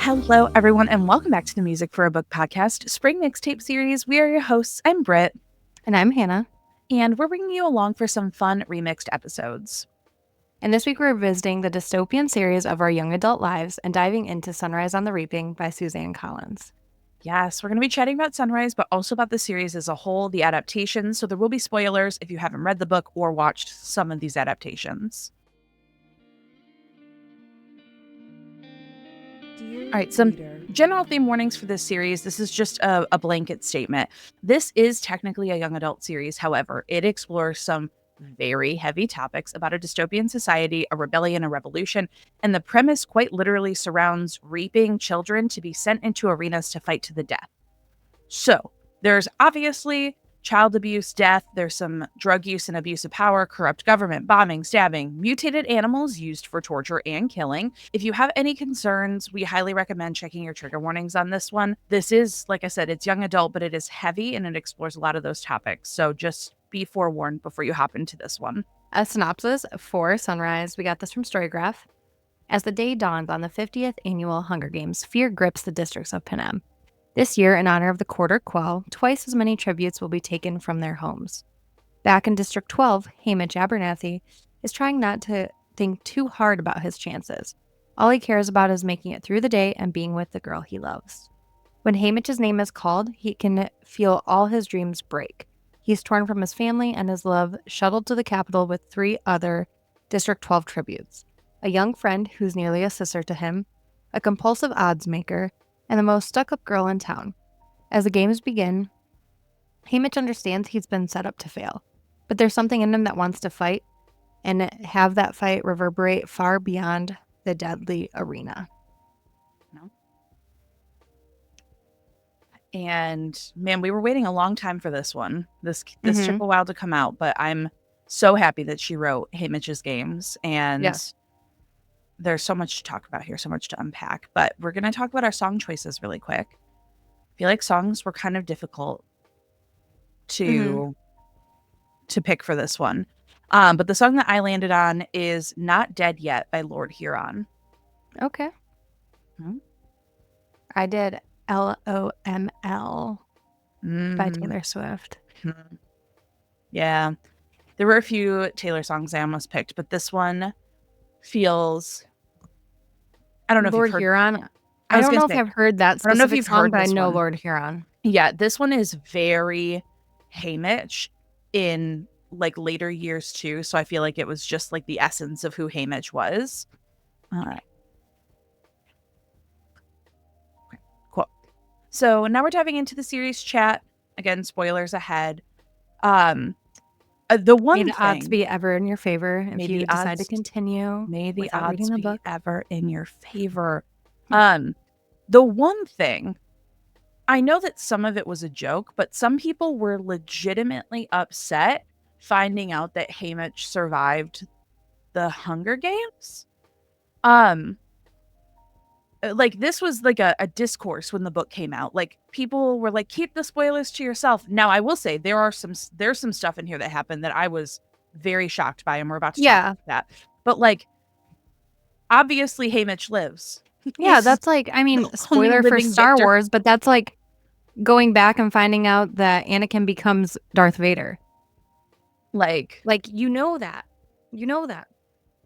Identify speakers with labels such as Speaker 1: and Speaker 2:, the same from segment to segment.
Speaker 1: Hello, everyone, and welcome back to the Music for a Book podcast, Spring Mixtape series. We are your hosts. I'm Britt.
Speaker 2: And I'm Hannah.
Speaker 1: And we're bringing you along for some fun remixed episodes.
Speaker 2: And this week we're visiting the dystopian series of our young adult lives and diving into Sunrise on the Reaping by Suzanne Collins.
Speaker 1: Yes, we're going to be chatting about Sunrise, but also about the series as a whole, the adaptations. So there will be spoilers if you haven't read the book or watched some of these adaptations. All right, some general theme warnings for this series. This is just a blanket statement. This is technically a young adult series. However, it explores some very heavy topics about a dystopian society, a rebellion, a revolution, and the premise quite literally surrounds reaping children to be sent into arenas to fight to the death. So there's obviously child abuse, death. There's some drug use and abuse of power, corrupt government, bombing, stabbing, mutated animals used for torture and killing. If you have any concerns, we highly recommend checking your trigger warnings on this one. This is, like I said, it's young adult, but it is heavy and it explores a lot of those topics. So just be forewarned before you hop into this one.
Speaker 2: A synopsis for Sunrise. We got this from Storygraph. As the day dawns on the 50th annual Hunger Games, fear grips the districts of Panem. This year, in honor of the Quarter Quell, twice as many tributes will be taken from their homes. Back in District 12, Haymitch Abernathy is trying not to think too hard about his chances. All he cares about is making it through the day and being with the girl he loves. When Haymitch's name is called, he can feel all his dreams break. He's torn from his family and his love, shuttled to the capital with 3 other District 12 tributes: a young friend who's nearly a sister to him, a compulsive odds maker, and the most stuck-up girl in town. As the games begin, Haymitch understands he's been set up to fail, but there's something in him that wants to fight and have that fight reverberate far beyond the deadly arena.
Speaker 1: And man, we were waiting a long time for this one. This took a while to come out, but I'm so happy that she wrote Haymitch's Games. And there's so much to talk about here, so much to unpack. But we're going to talk about our song choices really quick. I feel like songs were kind of difficult to pick for this one. But the song that I landed on is Not Dead Yet by Lord Huron.
Speaker 2: Okay. I did LOML by Taylor Swift.
Speaker 1: Yeah. There were a few Taylor songs I almost picked, but this one feels... I don't know
Speaker 2: Lord
Speaker 1: if you've heard...
Speaker 2: Huron. I don't know if I've heard that specific
Speaker 1: I don't know if you've
Speaker 2: song,
Speaker 1: heard
Speaker 2: but I
Speaker 1: this
Speaker 2: know
Speaker 1: one.
Speaker 2: Lord Huron.
Speaker 1: Yeah, this one is very Haymitch in like later years too. So I feel like it was just like the essence of who Haymitch was. Okay, cool. So now we're diving into the series chat. Again, spoilers ahead. The one
Speaker 2: May the
Speaker 1: thing,
Speaker 2: odds be ever in your favor if you decide to continue.
Speaker 1: May the
Speaker 2: without
Speaker 1: odds
Speaker 2: reading the
Speaker 1: be
Speaker 2: book.
Speaker 1: ever in your favor. The one thing, I know that some of it was a joke, but some people were legitimately upset finding out that Haymitch survived the Hunger Games. Like this was like a discourse when the book came out. Like people were like, keep the spoilers to yourself. Now I will say there's some stuff in here that happened that I was very shocked by, and we're about to talk about that. But like, obviously Haymitch lives.
Speaker 2: Yeah, that's like, I mean, spoiler for Star Wars, but that's like going back and finding out that Anakin becomes Darth Vader. Like you know that.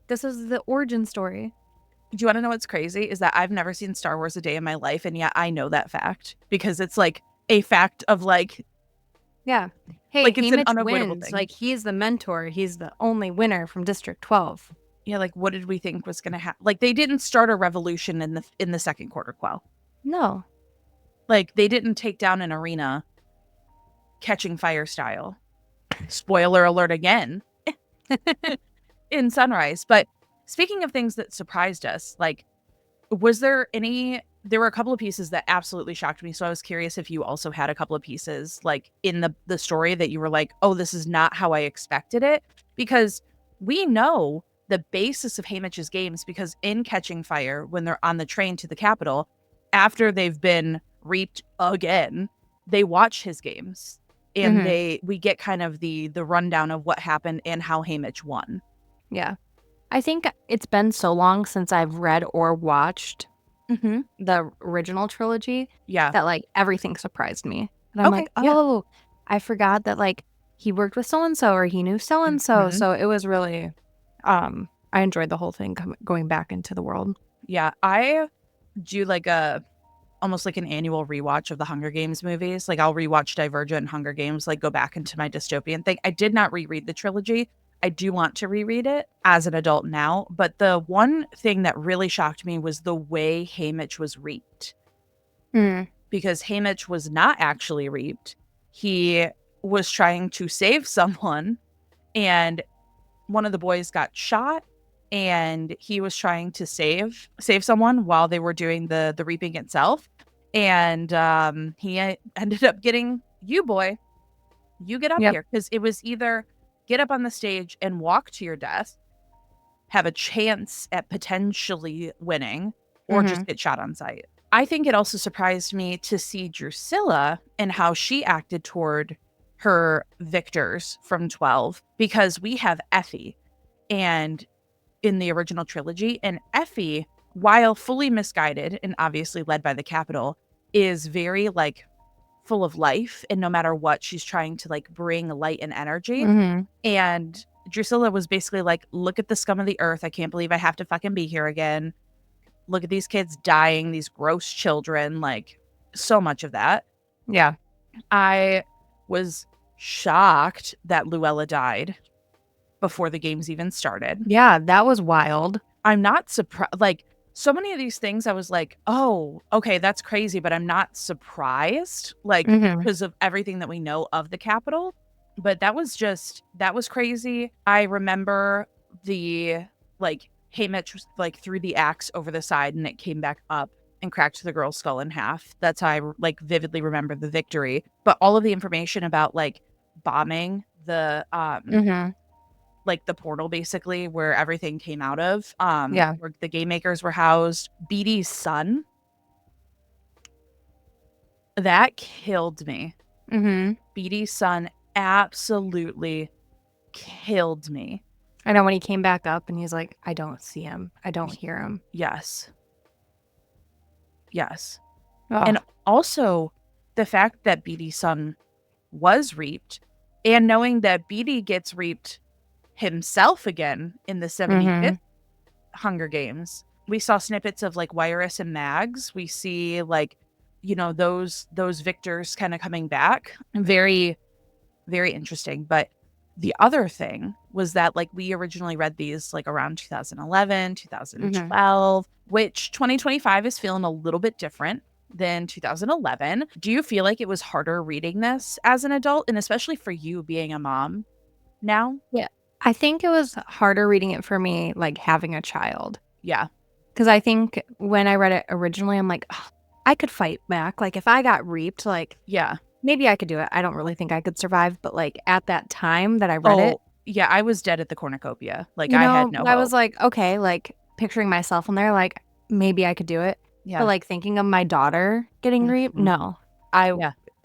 Speaker 2: This is the origin story.
Speaker 1: Do you want to know what's crazy? Is that I've never seen Star Wars a day in my life, and yet I know that fact because it's like a fact of like,
Speaker 2: yeah, hey,
Speaker 1: like it's an
Speaker 2: Haymitch
Speaker 1: unavoidable
Speaker 2: wins.
Speaker 1: thing.
Speaker 2: Like he's the mentor. He's the only winner from District 12.
Speaker 1: Yeah, like what did we think was gonna happen? Like they didn't start a revolution in the second Quarter Quell.
Speaker 2: No,
Speaker 1: like they didn't take down an arena, catching fire style. Spoiler alert again. In Sunrise, but. Speaking of things that surprised us, like, was there were a couple of pieces that absolutely shocked me. So I was curious if you also had a couple of pieces like in the story that you were like, oh, this is not how I expected it. Because we know the basis of Haymitch's Games because in Catching Fire, when they're on the train to the Capitol, after they've been reaped again, they watch his games. And we get kind of the rundown of what happened and how Haymitch won.
Speaker 2: Yeah. I think it's been so long since I've read or watched the original trilogy,
Speaker 1: Yeah.
Speaker 2: that like everything surprised me. And I'm
Speaker 1: Okay.
Speaker 2: like,
Speaker 1: Yeah.
Speaker 2: oh, I forgot that like he worked with so-and-so or he knew so-and-so.
Speaker 1: Mhm.
Speaker 2: So it was really, I enjoyed the whole thing going back into the world.
Speaker 1: Yeah. I do like almost like an annual rewatch of the Hunger Games movies. Like I'll rewatch Divergent and Hunger Games, like go back into my dystopian thing. I did not reread the trilogy. I do want to reread it as an adult now. But the one thing that really shocked me was the way Haymitch was reaped. Because Haymitch was not actually reaped. He was trying to save someone, and one of the boys got shot, and he was trying to save someone while they were doing the reaping itself. And he ended up getting, you boy, you get up
Speaker 2: Yep.
Speaker 1: here, because it was either get up on the stage and walk to your death, have a chance at potentially winning, or just get shot on sight. I think it also surprised me to see Drusilla and how she acted toward her victors from 12, because we have Effie and in the original trilogy, and Effie, while fully misguided and obviously led by the Capitol, is very like full of life, and no matter what, she's trying to like bring light and energy. And Drusilla was basically like, look at the scum of the earth. I can't believe I have to fucking be here again. Look at these kids dying, these gross children, like so much of that.
Speaker 2: Yeah.
Speaker 1: I was shocked that Luella died before the games even started.
Speaker 2: Yeah, that was wild.
Speaker 1: I'm not surprised. Like so many of these things, I was like, oh, okay, that's crazy, but I'm not surprised, like because of everything that we know of the Capitol. But that was crazy. I remember the like Haymitch like threw the axe over the side and it came back up and cracked the girl's skull in half. That's how I like vividly remember the victory. But all of the information about like bombing the like the portal basically where everything came out of, where the game makers were housed, Beatty's son, that killed me. Beatty's son absolutely killed me.
Speaker 2: I know when he came back up and he's like, I don't see him. I don't hear him.
Speaker 1: Yes.
Speaker 2: Oh.
Speaker 1: And also the fact that Beatty's son was reaped, and knowing that Beatty gets reaped himself again in the 75th Hunger Games. We saw snippets of like Wirus and Mags. We see like, you know, those victors kind of coming back. Very, very interesting. But the other thing was that like we originally read these like around 2011, 2012, which 2025 is feeling a little bit different than 2011. Do you feel like it was harder reading this as an adult, and especially for you being a mom now?
Speaker 2: Yeah. I think it was harder reading it for me, like having a child.
Speaker 1: Yeah.
Speaker 2: Because I think when I read it originally, I'm like, oh, I could fight back. Like if I got reaped, like,
Speaker 1: yeah,
Speaker 2: maybe I could do it. I don't really think I could survive. But like at that time that I read it.
Speaker 1: Yeah, I was dead at the cornucopia. Like
Speaker 2: I
Speaker 1: had no hope.
Speaker 2: I was like, okay, like picturing myself in there, like maybe I could do it. Yeah. But like thinking of my daughter getting reaped, no.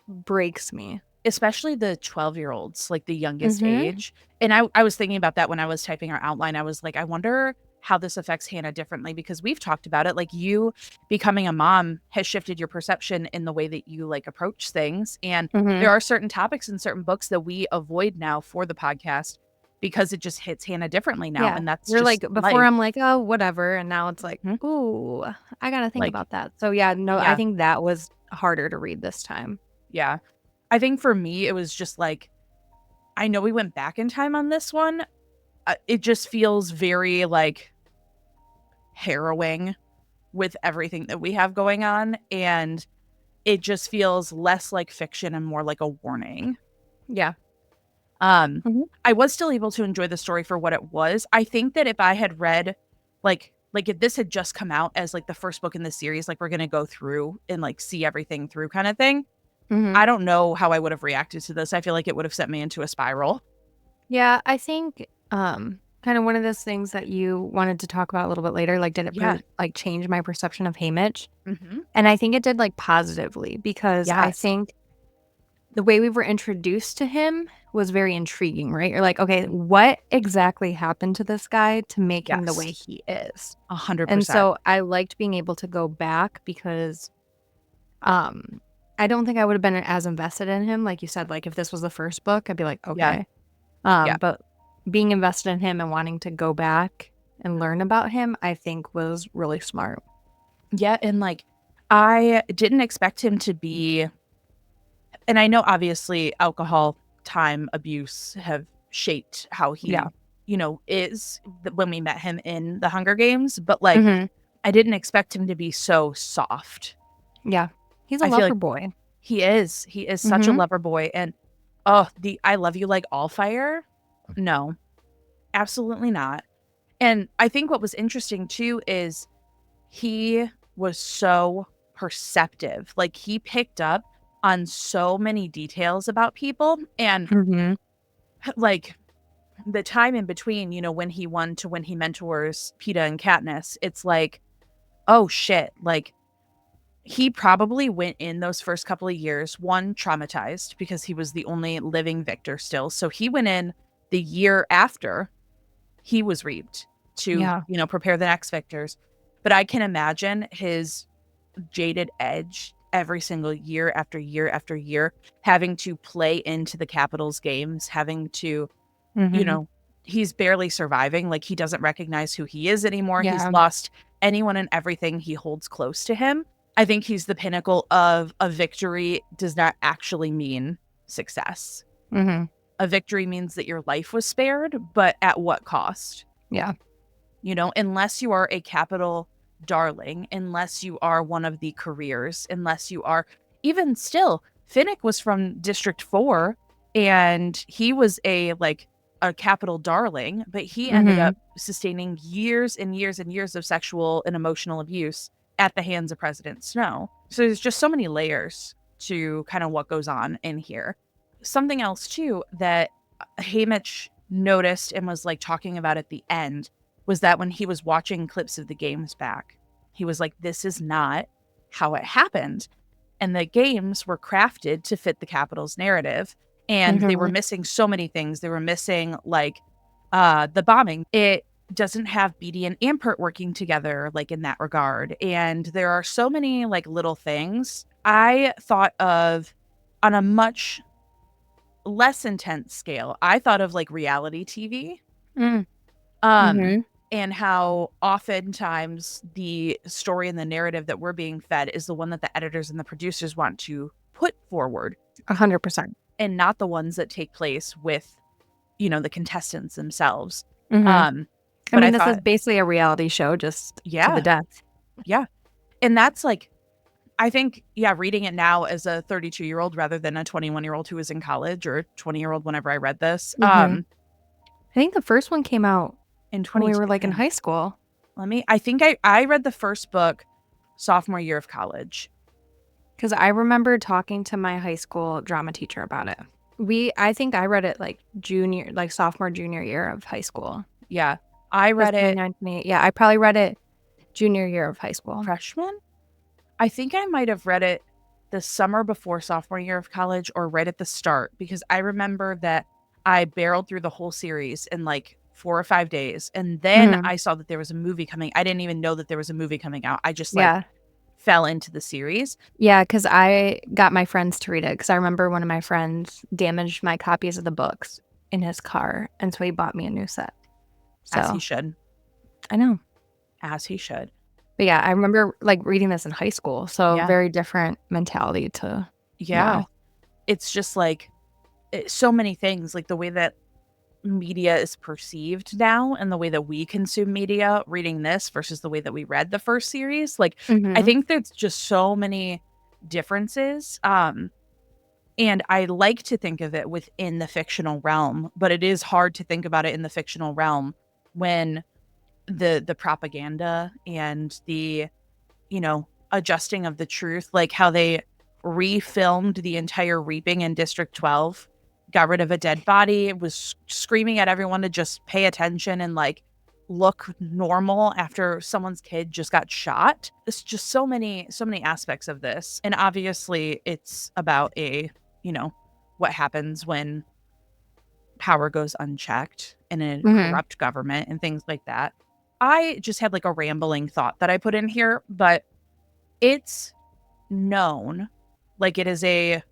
Speaker 2: Breaks me.
Speaker 1: Especially the 12-year-olds, like the youngest age. And I was thinking about that when I was typing our outline. I was like, I wonder how this affects Hannah differently, because we've talked about it. Like you becoming a mom has shifted your perception in the way that you like approach things. And there are certain topics in certain books that we avoid now for the podcast because it just hits Hannah differently now. Yeah. And that's
Speaker 2: you're
Speaker 1: just
Speaker 2: like, before
Speaker 1: life.
Speaker 2: I'm like, oh, whatever. And now it's like, ooh, I got to think about that. So yeah, no, I think that was harder to read this time.
Speaker 1: Yeah. I think for me, it was just like, I know we went back in time on this one. It just feels very like harrowing with everything that we have going on. And it just feels less like fiction and more like a warning.
Speaker 2: Yeah.
Speaker 1: I was still able to enjoy the story for what it was. I think that if I had read like if this had just come out as like the first book in the series, like we're going to go through and like see everything through kind of thing. I don't know how I would have reacted to this. I feel like it would have sent me into a spiral.
Speaker 2: Yeah, I think kind of one of those things that you wanted to talk about a little bit later, like did it like change my perception of Haymitch? And I think it did like positively, because I think the way we were introduced to him was very intriguing, right? You're like, okay, what exactly happened to this guy to make him the way
Speaker 1: Yes,
Speaker 2: he is? And
Speaker 1: 100%.
Speaker 2: so I liked being able to go back because I don't think I would have been as invested in him. Like you said, like if this was the first book, I'd be like,
Speaker 1: Yeah,
Speaker 2: okay.
Speaker 1: yeah,
Speaker 2: But being invested in him and wanting to go back and learn about him, I think was really smart.
Speaker 1: yeah. And like, I didn't expect him to be, and I know obviously alcohol, time, abuse have shaped how
Speaker 2: Yeah.
Speaker 1: he, is when we met him in the Hunger Games, but like,
Speaker 2: Hmm.
Speaker 1: I didn't expect him to be so soft.
Speaker 2: Yeah. He's a
Speaker 1: I feel
Speaker 2: lover
Speaker 1: like
Speaker 2: boy.
Speaker 1: he is such a
Speaker 2: Hmm.
Speaker 1: lover boy. And oh, the I love you like all fire. No, absolutely not. And I think what was interesting too is he was so perceptive. Like he picked up on so many details about people and
Speaker 2: Hmm.
Speaker 1: like the time in between, when he won to when he mentors Peeta and Katniss, it's like, oh shit, like he probably went in those first couple of years, one, traumatized because he was the only living victor still. So he went in the year after he was reaped to,
Speaker 2: Yeah.
Speaker 1: prepare the next victors. But I can imagine his jaded edge every single year after year after year, having to play into the Capitals games, having to, you
Speaker 2: Hmm.
Speaker 1: know, he's barely surviving. Like he doesn't recognize who he is anymore. He's
Speaker 2: Yeah.
Speaker 1: lost anyone and everything he holds close to him. I think he's the pinnacle of a victory does not actually mean success.
Speaker 2: Hmm.
Speaker 1: A victory means that your life was spared, but at what cost?
Speaker 2: Yeah.
Speaker 1: Unless you are a capital darling, unless you are one of the careers, unless you are even still, Finnick was from District 4 and he was a capital darling, but he ended
Speaker 2: Hmm.
Speaker 1: up sustaining years and years and years of sexual and emotional abuse at the hands of President Snow. So there's just so many layers to kind of what goes on in here. Something else too that Haymitch noticed and was like talking about at the end was that when he was watching clips of the games back, he was like, this is not how it happened. And the games were crafted to fit the Capitol's narrative. And they were
Speaker 2: Hmm.
Speaker 1: missing so many things. They were missing the bombing. It doesn't have Beatty and Ampert working together like in that regard. And there are so many like little things. I thought of on a much less intense scale, I thought of like reality TV.
Speaker 2: Hmm.
Speaker 1: Um,
Speaker 2: Hmm.
Speaker 1: and how oftentimes the story and the narrative that we're being fed is the one that the editors and the producers want to put forward
Speaker 2: 100%.
Speaker 1: and not the ones that take place with, the contestants themselves.
Speaker 2: Hmm.
Speaker 1: Um,
Speaker 2: I
Speaker 1: but I
Speaker 2: mean, this is
Speaker 1: thought,
Speaker 2: basically a reality show just to the
Speaker 1: yeah,
Speaker 2: death.
Speaker 1: yeah. And that's like, I think, yeah, reading it now as a 32-year-old rather than a 21-year-old who was in college or 20-year-old whenever I read this,
Speaker 2: Hmm. I think the first one came out
Speaker 1: in
Speaker 2: when we were like in
Speaker 1: 2010.
Speaker 2: high school.
Speaker 1: I think I read the first book sophomore year of college.
Speaker 2: Because I remember talking to my high school drama teacher about it. I think I read it like sophomore, junior year of high school.
Speaker 1: Yeah. I
Speaker 2: That's
Speaker 1: read it
Speaker 2: 29, 28. Yeah, I probably read it junior year of high school.
Speaker 1: freshman. I think I might have read it the summer before sophomore year of college or right at the start because I remember that I barreled through the whole series in like 4 or 5 days. And then
Speaker 2: Hmm.
Speaker 1: I saw that there was a movie coming. I didn't even know that there was a movie coming out. I just like
Speaker 2: Yeah.
Speaker 1: fell into the series.
Speaker 2: Yeah, because I got my friends to read it because I remember one of my friends damaged my copies of the books in his car. And so he bought me a new set.
Speaker 1: As he
Speaker 2: So
Speaker 1: should.
Speaker 2: I know.
Speaker 1: As he should.
Speaker 2: But yeah, I remember like reading this in high school. So
Speaker 1: Yeah.
Speaker 2: very different mentality to
Speaker 1: Yeah.
Speaker 2: now.
Speaker 1: It's just like so many things, like the way that media is perceived now and the way that we consume media reading this versus the way that we read the first series. Like, I
Speaker 2: Hmm.
Speaker 1: think there's just so many differences. And I like to think of it within the fictional realm, but it is hard to think about it in the fictional realm when the propaganda and the adjusting of the truth, like how they refilmed the entire reaping in District 12, got rid of a dead body, was screaming at everyone to just pay attention and like look normal after someone's kid just got shot. It's just so many aspects of this. And obviously it's about a what happens when power goes unchecked in a corrupt government and things like that. I just had like a rambling thought that I put in here, but it's known, like it is I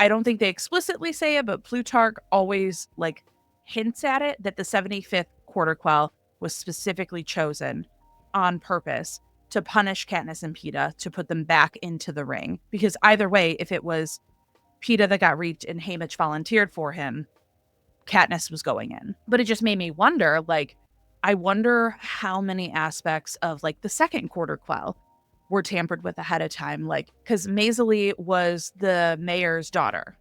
Speaker 1: don't think they explicitly say it, but Plutarch always like hints at it, that the 75th quarter quell was specifically chosen on purpose to punish Katniss and Peeta, to put them back into the ring. Because either way, if it was Peeta that got reaped and Haymitch volunteered for him, Katniss was going in. But it just made me wonder, like, I wonder how many aspects of like the second quarter quell were tampered with ahead of time. Like, because Maisie was the mayor's daughter.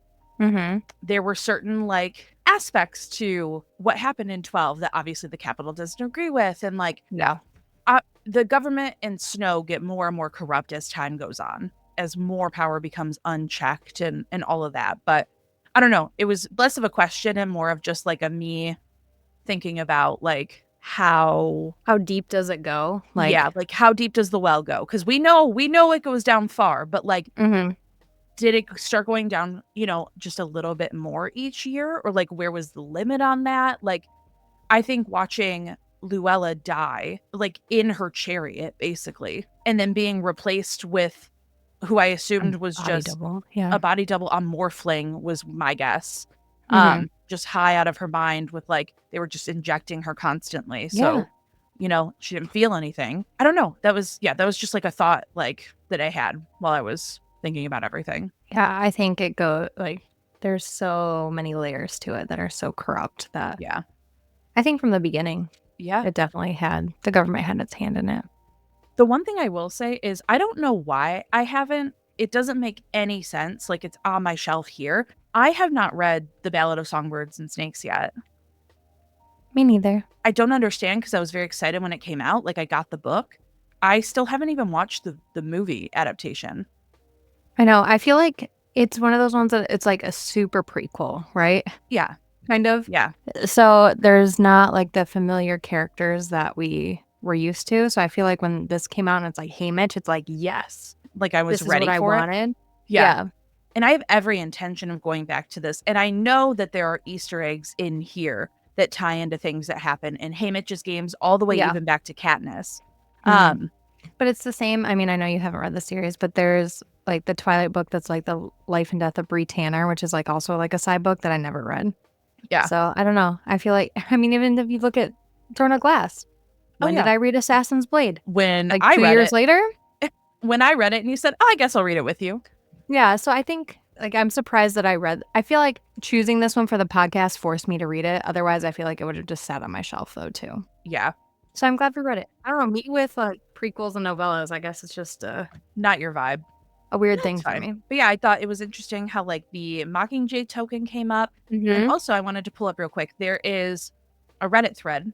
Speaker 1: There were certain like aspects to what happened in 12 that obviously the Capitol doesn't agree with. And like, the government and Snow get more and more corrupt as time goes on, as more power becomes unchecked and all of that. But I don't know. It was less of a question and more of just like a me thinking about like how
Speaker 2: deep does it go?
Speaker 1: Like, yeah, like how deep does the well go? Because we know it goes down far, but like, did it start going down, just a little bit more each year, or like where was the limit on that? Like, I think watching Luella die, like in her chariot, basically, and then being replaced with who I assumed was just a body double on Morphling was my guess. Just high out of her mind with like, they were just injecting her constantly. So, she didn't feel anything. I don't know. That was just like a thought like that I had while I was thinking about everything.
Speaker 2: Yeah, I think it goes like, there's so many layers to it that are so corrupt that I think from the beginning, it definitely the government had its hand in it.
Speaker 1: The one thing I will say is I don't know why it doesn't make any sense. Like, it's on my shelf here. I have not read The Ballad of Songbirds and Snakes yet.
Speaker 2: Me neither.
Speaker 1: I don't understand, because I was very excited when it came out. Like, I got the book. I still haven't even watched the movie adaptation.
Speaker 2: I know. I feel like it's one of those ones that it's like a super prequel, right?
Speaker 1: Yeah.
Speaker 2: Kind of.
Speaker 1: Yeah.
Speaker 2: So there's not like the familiar characters that we were used to. So I feel like when this came out and it's like Haymitch, it's like, yes.
Speaker 1: Like I was ready
Speaker 2: for
Speaker 1: I
Speaker 2: wanted.
Speaker 1: Yeah. And I have every intention of going back to this. And I know that there are Easter eggs in here that tie into things that happen in Haymitch's games all the way even back to Katniss.
Speaker 2: But it's the same. I mean, I know you haven't read the series, but there's like the Twilight book that's like the Life and Death of Britt Hannah, which is like also like a side book that I never read.
Speaker 1: Yeah.
Speaker 2: So I don't know. I feel like, I mean, even if you look at Throne of Glass, when did I read Assassin's Blade?
Speaker 1: When
Speaker 2: like
Speaker 1: I
Speaker 2: 2
Speaker 1: read
Speaker 2: years
Speaker 1: it,
Speaker 2: later?
Speaker 1: When I read it and you said, I guess I'll read it with you.
Speaker 2: Yeah. So I think like I'm surprised that I feel like choosing this one for the podcast forced me to read it. Otherwise, I feel like it would have just sat on my shelf though too.
Speaker 1: Yeah.
Speaker 2: So I'm glad we read it. I don't know. Me with like prequels and novellas, I guess it's just
Speaker 1: not your vibe.
Speaker 2: A weird thing for me.
Speaker 1: But yeah, I thought it was interesting how like the Mockingjay token came up. And also I wanted to pull up real quick. There is a Reddit thread,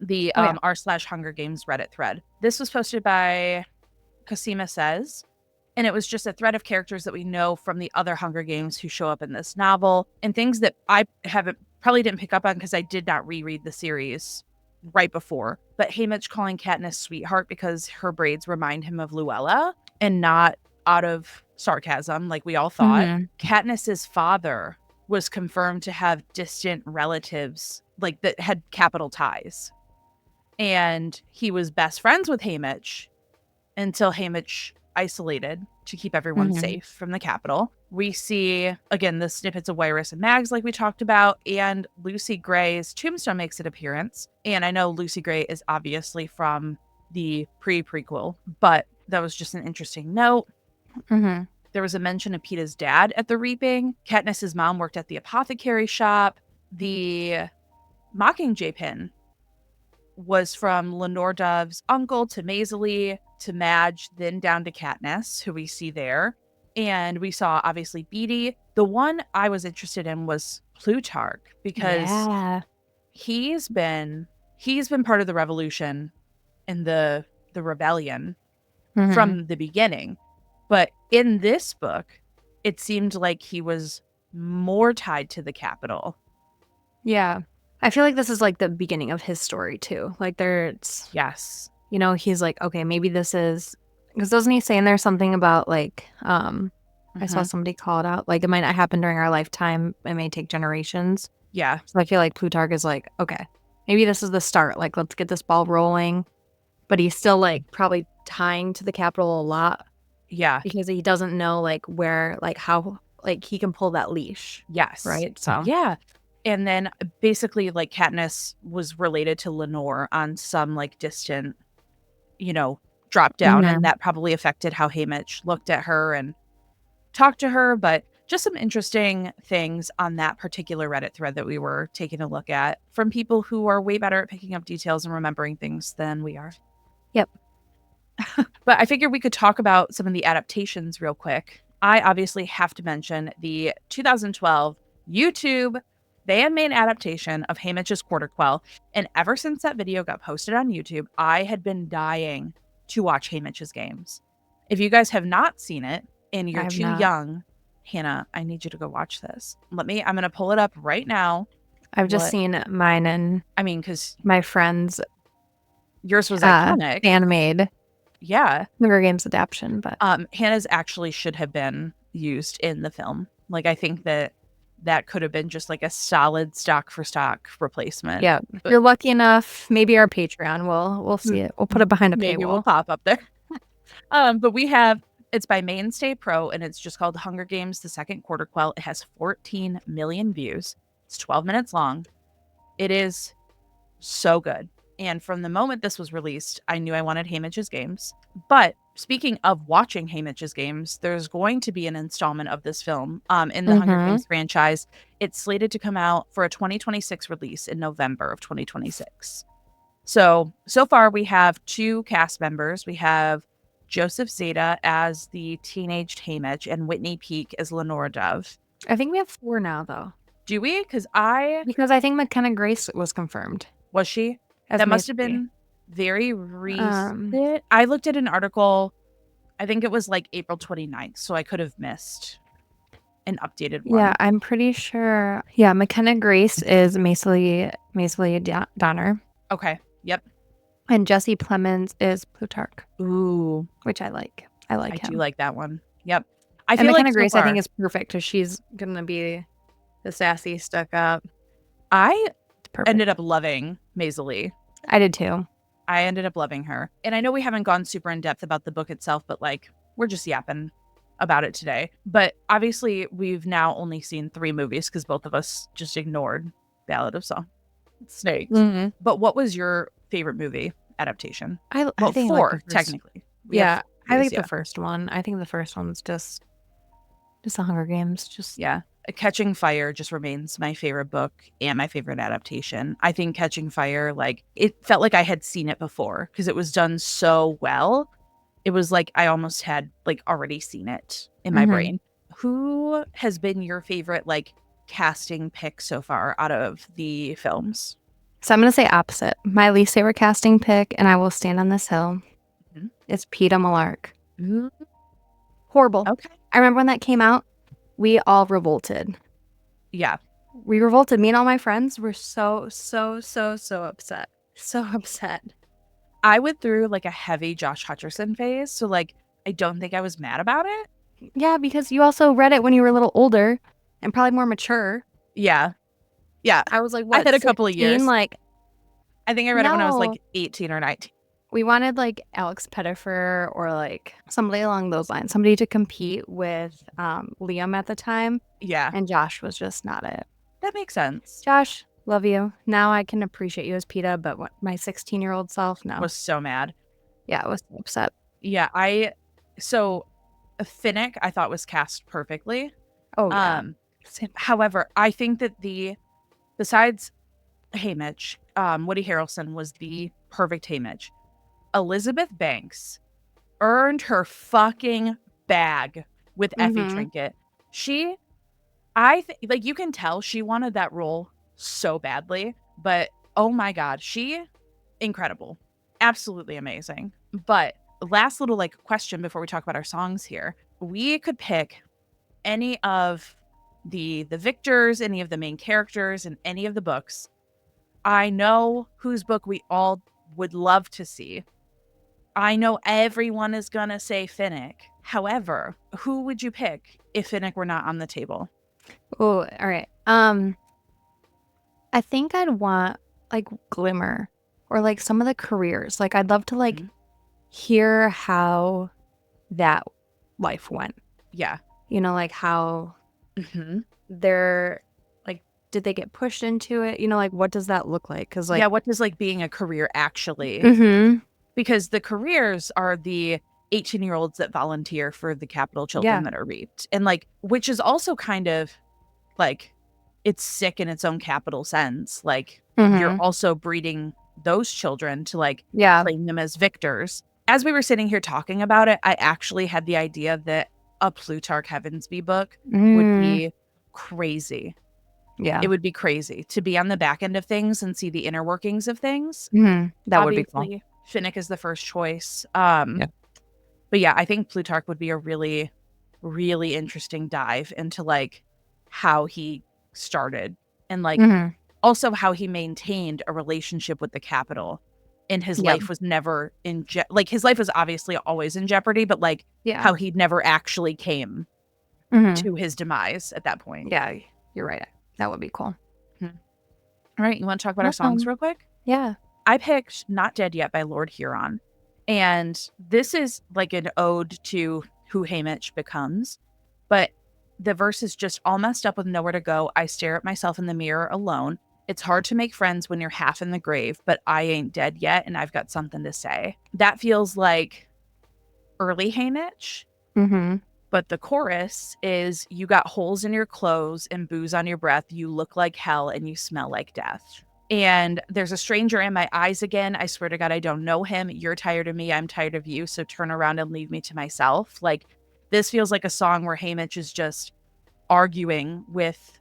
Speaker 1: the r/Hunger Games Reddit thread. This was posted by Cosima Says, and it was just a thread of characters that we know from the other Hunger Games who show up in this novel, and things that I probably didn't pick up on because I did not reread the series right before. But Haymitch calling Katniss sweetheart because her braids remind him of Luella, and not out of sarcasm like we all thought. Katniss's father was confirmed to have distant relatives like that had capital ties, and he was best friends with Haymitch until Haymitch isolated to keep everyone safe from the Capitol. We see, again, the snippets of Wyrus and Mags like we talked about, and Lucy Gray's tombstone makes an appearance. And I know Lucy Gray is obviously from the pre-prequel, but that was just an interesting note. There was a mention of Peeta's dad at the reaping. Katniss's mom worked at the apothecary shop. The Mockingjay pin was from Lenore Dove's uncle to Maisie to Madge, then down to Katniss, who we see there. And we saw, obviously, Beetee. The one I was interested in was Plutarch, because he's been part of the revolution and the rebellion from the beginning. But in this book, it seemed like he was more tied to the Capitol.
Speaker 2: Yeah. I feel like this is like the beginning of his story too. Like there's, he's like, okay, maybe this is, because doesn't he say in there something about like I saw somebody call it out. Like, it might not happen during our lifetime. It may take generations.
Speaker 1: Yeah.
Speaker 2: So I feel like Plutarch is like, okay, maybe this is the start. Like, let's get this ball rolling. But he's still, like, probably tying to the capital a lot.
Speaker 1: Yeah.
Speaker 2: Because he doesn't know, like, where, like, how, like, he can pull that leash.
Speaker 1: Yes.
Speaker 2: Right? So.
Speaker 1: Yeah. And then basically, like, Katniss was related to Lenore on some, like, distant, drop down. And that probably affected how Haymitch looked at her and talked to her. But just some interesting things on that particular Reddit thread that we were taking a look at from people who are way better at picking up details and remembering things than we are.
Speaker 2: Yep.
Speaker 1: But I figured we could talk about some of the adaptations real quick. I obviously have to mention the 2012 YouTube fan-made adaptation of Haymitch's Quarter Quell. And ever since that video got posted on YouTube, I had been dying to watch Haymitch's games. If you guys have not seen it and you're too young, Hannah, I need you to go watch this. I'm going to pull it up right now.
Speaker 2: I've just seen mine and
Speaker 1: because
Speaker 2: my friends.
Speaker 1: Yours was iconic.
Speaker 2: Fan-made.
Speaker 1: Yeah.
Speaker 2: Hunger Games adaptation, but
Speaker 1: Hannah's actually should have been used in the film. Like, I think that could have been just like a solid stock for stock replacement.
Speaker 2: Yeah. If you're lucky enough, maybe our Patreon we'll see it. We'll put it behind a paywall.
Speaker 1: Maybe we'll pop up there. But it's by Mainstay Pro, and it's just called Hunger Games: The Second Quarter Quell. It has 14 million views. It's 12 minutes long. It is so good. And from the moment this was released, I knew I wanted Haymitch's games. But speaking of watching Haymitch's games, there's going to be an installment of this film in the Hunger Games franchise. It's slated to come out for a 2026 release in November of 2026. So far we have 2 cast members. We have Joseph Zeta as the teenaged Haymitch and Whitney Peak as Lenore Dove.
Speaker 2: I think we have 4 now, though.
Speaker 1: Do we? Because
Speaker 2: I think McKenna Grace was confirmed.
Speaker 1: Was she? That must have been very recent. I looked at an article, I think it was like April 29th, so I could have missed an updated one.
Speaker 2: Yeah, I'm pretty sure. Yeah, McKenna Grace is Maisily Donner.
Speaker 1: Okay, yep.
Speaker 2: And Jesse Plemons is Plutarch.
Speaker 1: Ooh.
Speaker 2: Which I like. I
Speaker 1: do like that one. Yep.
Speaker 2: I feel McKenna Grace, I think, is perfect because she's going to be the sassy, stuck up.
Speaker 1: I ended up loving Maisily.
Speaker 2: I did too.
Speaker 1: I ended up loving her. And I know we haven't gone super in depth about the book itself, but like, we're just yapping about it today. But obviously, we've now only seen 3 movies because both of us just ignored Ballad of Song Snakes. Mm-hmm. But what was your favorite movie adaptation?
Speaker 2: I think
Speaker 1: 4, technically.
Speaker 2: I think the first one. I think the first one's just the Hunger Games.
Speaker 1: Yeah. Catching Fire just remains my favorite book and my favorite adaptation. I think Catching Fire, like, it felt like I had seen it before because it was done so well. It was like I almost had like already seen it in my brain. Who has been your favorite like casting pick so far out of the films?
Speaker 2: So I'm going to say opposite. My least favorite casting pick, and I will stand on this hill, is Peeta Mellark. Horrible.
Speaker 1: Okay.
Speaker 2: I remember when that came out. We all revolted.
Speaker 1: Yeah.
Speaker 2: We revolted. Me and all my friends were so upset. So upset.
Speaker 1: I went through like a heavy Josh Hutcherson phase. So like, I don't think I was mad about it.
Speaker 2: Yeah, because you also read it when you were a little older and probably more mature.
Speaker 1: Yeah. Yeah.
Speaker 2: I was like, what?
Speaker 1: I had a couple of years.
Speaker 2: Like,
Speaker 1: I think I read it when I was like 18 or 19.
Speaker 2: We wanted like Alex Pettyfer or like somebody along those lines, somebody to compete with Liam at the time.
Speaker 1: Yeah.
Speaker 2: And Josh was just not it.
Speaker 1: That makes sense.
Speaker 2: Josh, love you. Now I can appreciate you as Peeta, but my 16-year-old self, no.
Speaker 1: Was so mad.
Speaker 2: Yeah, I was so upset.
Speaker 1: Yeah, Finnick I thought was cast perfectly.
Speaker 2: Oh, yeah.
Speaker 1: However, I think that besides Haymitch, Woody Harrelson was the perfect Haymitch. Elizabeth Banks earned her fucking bag with Effie Trinket. You can tell she wanted that role so badly, but oh my God, incredible. Absolutely amazing. But last little like question before we talk about our songs here. We could pick any of the victors, any of the main characters in any of the books. I know whose book we all would love to see. I know everyone is gonna say Finnick. However, who would you pick if Finnick were not on the table?
Speaker 2: Oh, all right. I think I'd want like Glimmer or like some of the careers. Like I'd love to like hear how that life went.
Speaker 1: Yeah.
Speaker 2: You know, like how they're like, did they get pushed into it? You know, like what does that look like? Because like,
Speaker 1: yeah, what does like being a career actually? Because the careers are the 18-year-olds that volunteer for the capital children that are reaped, and like, which is also kind of like, it's sick in its own capital sense. Like you're also breeding those children to like claim them as victors. As we were sitting here talking about it, I actually had the idea that a Plutarch Heavensby book would be crazy.
Speaker 2: Yeah.
Speaker 1: It would be crazy to be on the back end of things and see the inner workings of things.
Speaker 2: That would be cool.
Speaker 1: Finnick is the first choice. But yeah, I think Plutarch would be a really, really interesting dive into like how he started and like also how he maintained a relationship with the capital. And his life was never in like his life was obviously always in jeopardy, but like how he never actually came to his demise at that point.
Speaker 2: Yeah, you're right. That would be cool.
Speaker 1: All right, you want to talk about our songs real quick?
Speaker 2: Yeah.
Speaker 1: I picked Not Dead Yet by Lord Huron. And this is like an ode to who Haymitch becomes. But the verse is just all messed up with nowhere to go. I stare at myself in the mirror alone. It's hard to make friends when you're half in the grave, but I ain't dead yet and I've got something to say. That feels like early Haymitch. But the chorus is, you got holes in your clothes and booze on your breath. You look like hell and you smell like death. And there's a stranger in my eyes again. I swear to God, I don't know him. You're tired of me. I'm tired of you. So turn around and leave me to myself. Like, this feels like a song where Haymitch is just arguing with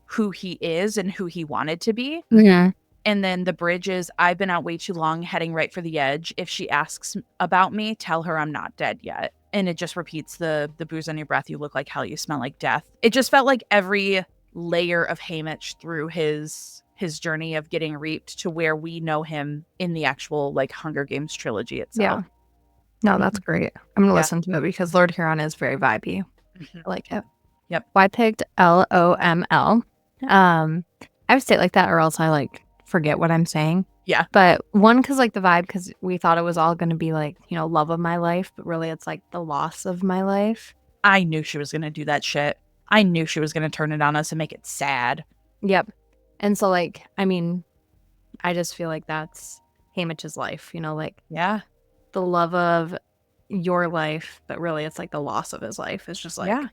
Speaker 1: who he is and who he wanted to be. And then the bridge is, I've been out way too long, heading right for the edge. If she asks about me, tell her I'm not dead yet. And it just repeats the booze on your breath. You look like hell. You smell like death. It just felt like every layer of Haymitch through his journey of getting reaped to where we know him in the actual like Hunger Games trilogy itself.
Speaker 2: Yeah. No, that's great. I'm going to listen to it because Lord Huron is very vibey. I like it.
Speaker 1: Yep.
Speaker 2: Well, I picked LOML. I would say it like that or else I like forget what I'm saying.
Speaker 1: Yeah.
Speaker 2: But one, because like the vibe, because we thought it was all going to be like, you know, love of my life, but really it's like the loss of my life.
Speaker 1: I knew she was going to do that shit. I knew she was going to turn it on us and make it sad.
Speaker 2: Yep. And so like, I mean, I just feel like that's Haymitch's life, you know, like the love of your life, but really it's like the loss of his life. It's just like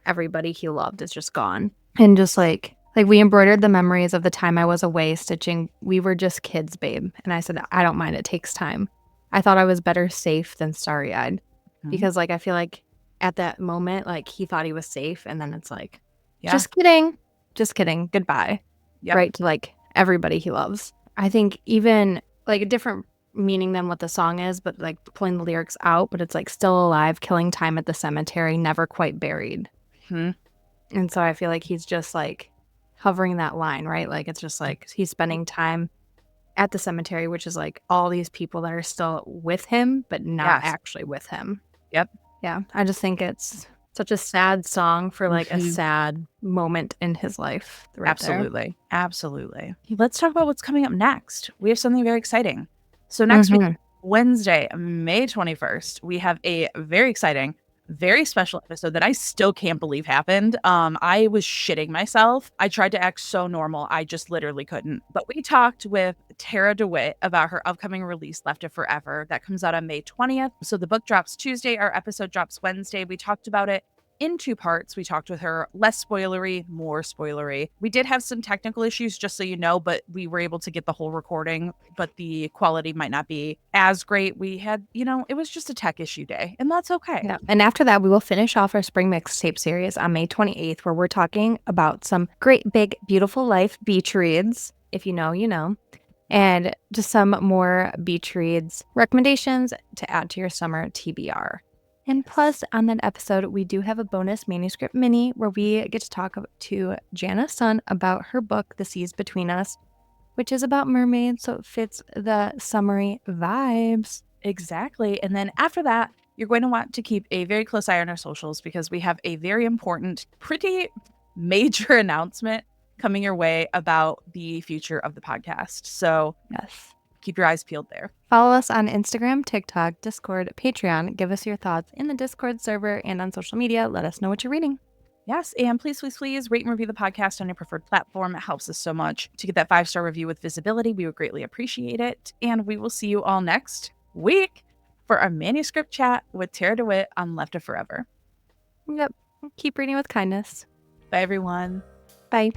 Speaker 2: everybody he loved is just gone. And just like we embroidered the memories of the time I was away stitching. We were just kids, babe. And I said, I don't mind. It takes time. I thought I was better safe than starry-eyed because like I feel like at that moment, like he thought he was safe. And then it's like, just kidding. Goodbye. Right to like everybody he loves. I think even like a different meaning than what the song is, but like pulling the lyrics out, but it's like still alive, killing time at the cemetery, never quite buried. And so I feel like he's just like hovering that line, right? Like it's just like he's spending time at the cemetery, which is like all these people that are still with him, but not actually with him.
Speaker 1: Yep.
Speaker 2: Yeah. I just think it's such a sad song for like a sad moment in his life.
Speaker 1: Absolutely. Absolutely. Let's talk about what's coming up next. We have something very exciting. So next week, Wednesday, May 21st, we have a very exciting, very special episode that I still can't believe happened. I was shitting myself. I tried to act so normal. I just literally couldn't. But we talked with Tara DeWitt about her upcoming release, Left It Forever. That comes out on May 20th. So the book drops Tuesday. Our episode drops Wednesday. We talked about it in two parts. We talked with her, less spoilery, more spoilery. We did have some technical issues, just so you know, but we were able to get the whole recording, but the quality might not be as great. We had, you know, it was just a tech issue day, and that's okay.
Speaker 2: Yeah. And after that, we will finish off our spring mixtape series on May 28th, where we're talking about some great, big, beautiful life beach reads. If you know, you know. And just some more beach reads recommendations to add to your summer TBR. And plus, on that episode, we do have a bonus manuscript mini where we get to talk to Jana Sun about her book, The Seas Between Us, which is about mermaids, so it fits the summery vibes.
Speaker 1: Exactly. And then after that, you're going to want to keep a very close eye on our socials because we have a very important, pretty major announcement coming your way about the future of the podcast. So
Speaker 2: Yes.
Speaker 1: keep your eyes peeled there.
Speaker 2: Follow us on Instagram, TikTok, Discord, Patreon. Give us your thoughts in the Discord server and on social media. Let us know what you're reading.
Speaker 1: Yes, and please rate and review the podcast on your preferred platform. It helps us so much. To get that 5-star review with visibility, we would greatly appreciate it. And we will see you all next week for our manuscript chat with Tara DeWitt on Left of Forever.
Speaker 2: Yep. Keep reading with kindness.
Speaker 1: Bye, everyone.
Speaker 2: Bye.